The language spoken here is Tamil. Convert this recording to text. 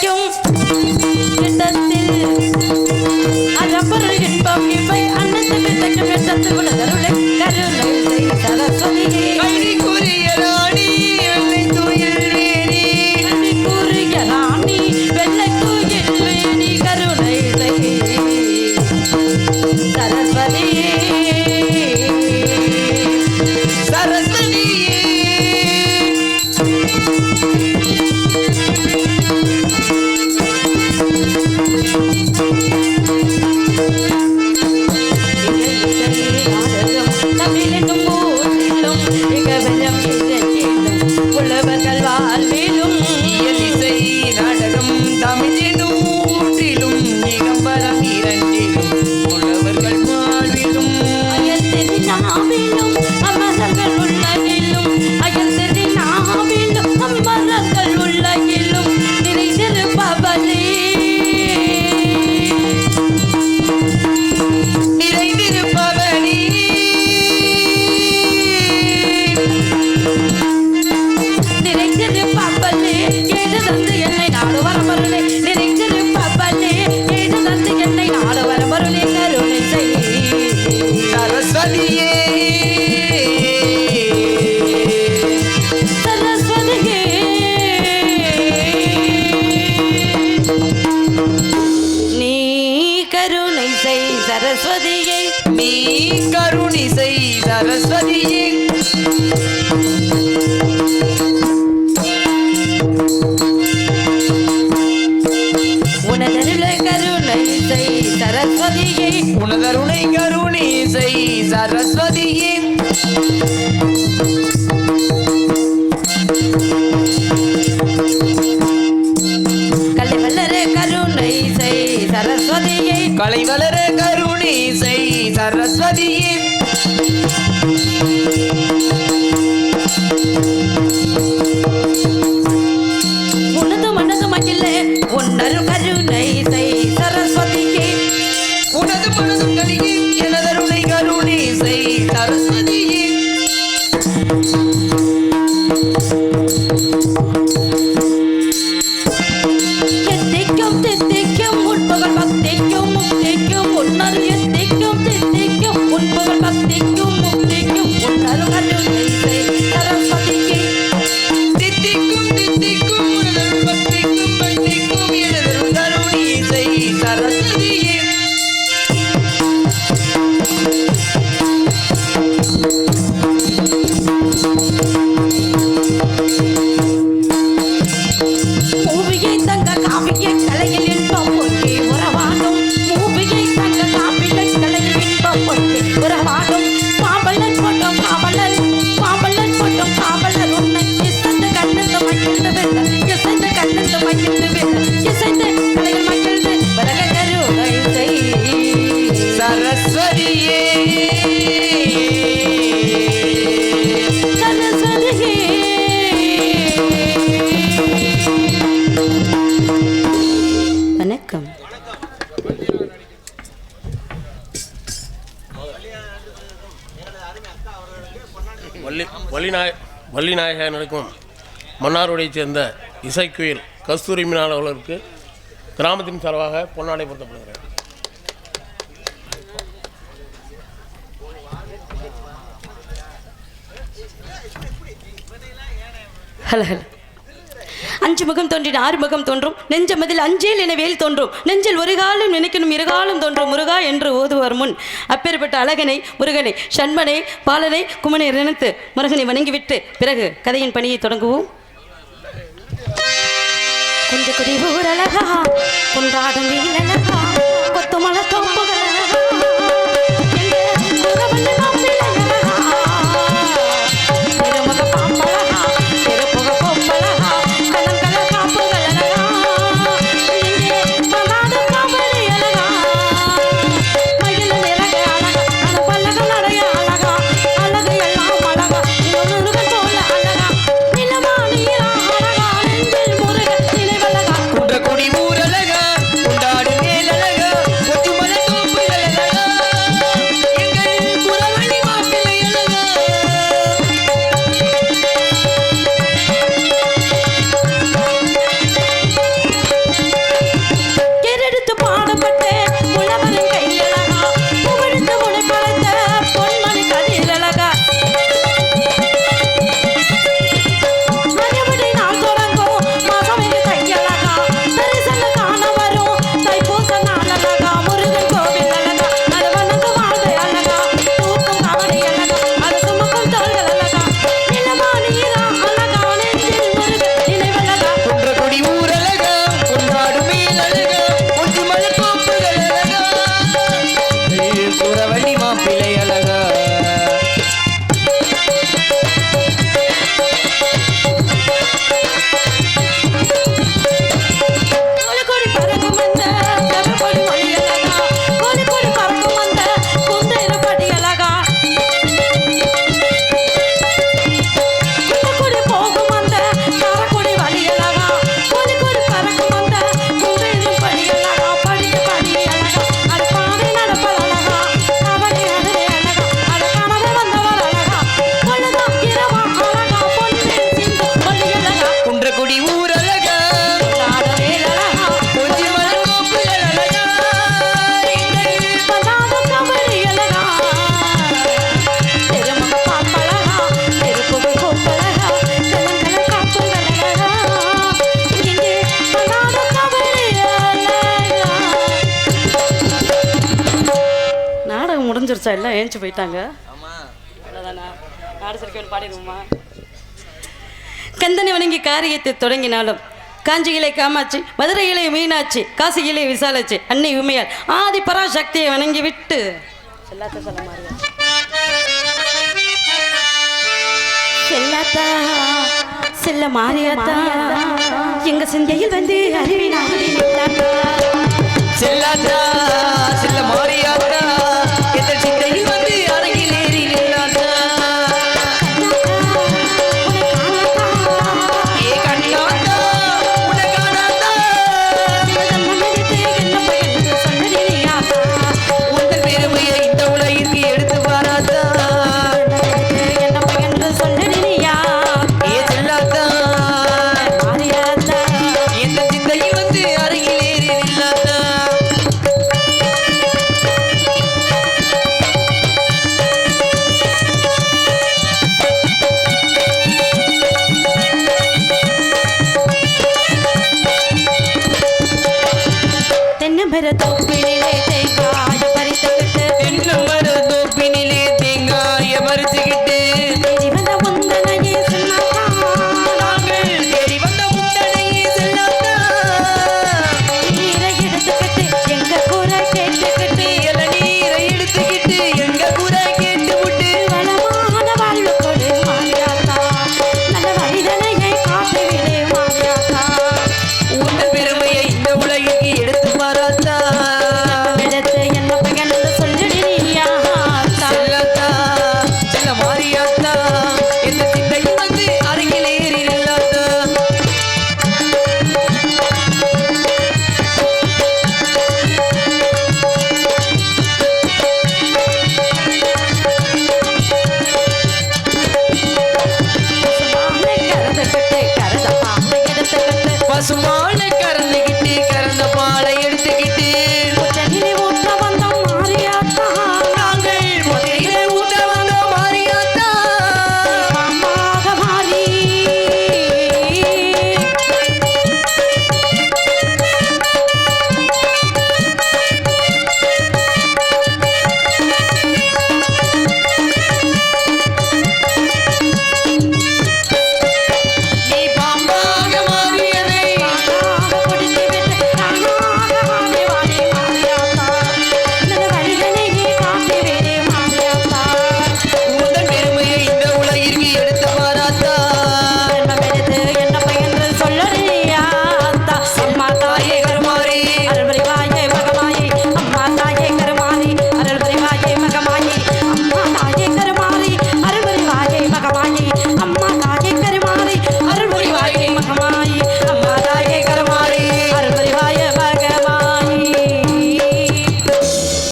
கிடைக்கும் இடத்தில் அறப்பொருள் இன்பம் இவை அன்னத்து கிடைக்கும் இடத்தில் உணர்வுகளை கருணை செய் சரஸ்வதியே கல்வி கூறிய ராணி வெள்ளை தூயில் வேணி கல்வி கூறிய ராணி வெள்ளை தூயில் வேணி கருணை செய் சரஸ்வதியே சரஸ்வதியே உழவர்கள் வாழ்விலும் இசை நாடகம் தமிழிலும் ஊற்றிலும் நிகம்பரம் இரண்டிலும் உழவர்கள் வாழ்விலும் அயல் திருநாவிலும் அமரர்கள் உலகிலும் அயல் திருநாவிலும் அமரர்கள் உலகிலும் நிறைந்திருப்பவளே நிறைந்திருப்பவனே நிறைந்திருப்பவளே ஏது தந்து என்னை நாடு வரமருளே நிறைந்திருப்பவளே ஏது தந்து என்னை நாடு வரமருளே கருணை செய் சரஸ்வதியே சரஸ்வதியே நீ கருணை செய் சரஸ்வதியே நீ கருணை செய் சரஸ்வதியே உனதருளை கருணை செய் சரஸ்வதியே உனதருணை கருணை செய் சரஸ்வதியே கலை வளர கருணை செய் சரஸ்வதியே கலை வளர கருணை செய் சரஸ்வதியே உனது மனது மகிழ உன்னரு கருணை செய் சரஸ்வதியே உனது மனதும் கலியே எனதருணை கருணை செய் சரஸ்வதியே எத்திக்கும் தித்திக்கும் உட்பகல் பக்திக்கும் முக்திக்கும் உன்னரு எத்திக்கும் தித்திக்கும் உட்பகல் பக்திக்கும் முக்திக்கும் உன்னரு கருணை செய் சரஸ்வதியே தித்திக்கும் தித்திக்கும் உனதருள் பக்திக்கும் பக்திக்கும் எனதருள் கருணை செய் சரஸ்வதியே மூவியை தங்க காவியை கலையில் இன்பம் பொங்கி உறவாடும் மூவியை தங்க காவியை கலையில் இன்பம் பொங்கி உறவாடும் காவலன் போட்டோம் காவலர் காவலன் போட்டோம் காவலர் உன்னை இசைந்து கண்ணந்து மகிழ்ந்து விட இசைந்து கண்ணந்து மகிழ்ந்து விட இசைந்து கலையில் மகிழ்ந்து வரக கருணை செய் சரஸ்வதியே சரஸ்வதியே வணக்கம் வள்ளிநாயகனுக்கும் மன்னாருடையைச் சேர்ந்த இசைக்குயில் கஸ்தூரி மீனால் அவர்களுக்கு கிராமத்தின் சார்பாக பொன்னாடை பொருத்தப்படுகிறார். ஹலோ ஹலோ அஞ்சு முகம் தோன்றின ஆறு முகம் தோன்றும் நெஞ்சமதில் அஞ்சேல் என வேல் தோன்றும் நெஞ்சில் ஒரு காலம் நினைக்கணும் இருகாலம் தோன்றும் முருகா என்று ஓதுவார் முன் அப்பேற்பட்ட அழகனை முருகனை சண்மனை பாலனை குமனை நினைத்து முருகனை வணங்கிவிட்டு பிறகு கதையின் பணியை தொடங்குவோம். கொஞ்ச குடி ஊர் அழகா கொண்டாடும் வீல் அழகா கொத்துமல தோப்புகள் அழகா கொண்டாடு மேலழகா கொத்துமல தோப்புகள் அழகா எங்கள் குறவன் முடிஞ்சிருச்சா எல்லாம் ஏஞ்சி போயிட்டாங்க அவ்வளோதானா நாடு சரிக்கணும் பாடிடுவோமா கந்தனை வணங்கி காரியத்தை தொடங்கினாலும் காஞ்சியிலே காமாட்சி மதுரையிலே மீனாட்சி காசியிலே விசாலாட்சி அன்னை உமையால் ஆதி பராசக்தியை வணங்கி விட்டு செல்லாத்த சொல்ல மாறியா செல்லாத்தா செல்ல மாறியாத்தா எங்க சிந்தையில் வந்து அறிவினாடி செல்லாதா செல்ல மாறியாதா எந்த சிந்தையில் வந்து அருகில் ஏறி நில்லாதா ஏ கண்ணாதா உனக்கானாதா உங்கள் பெருமையை இந்த உலகிற்கு எடுத்து வராதா என்ன பையன் சொல்லடியா ஏ செல்லாதா மாறியாத்தா எந்த சிந்தையில் வந்து அருகில் ஏறி நில்லாதா தென்னை மரத்தோ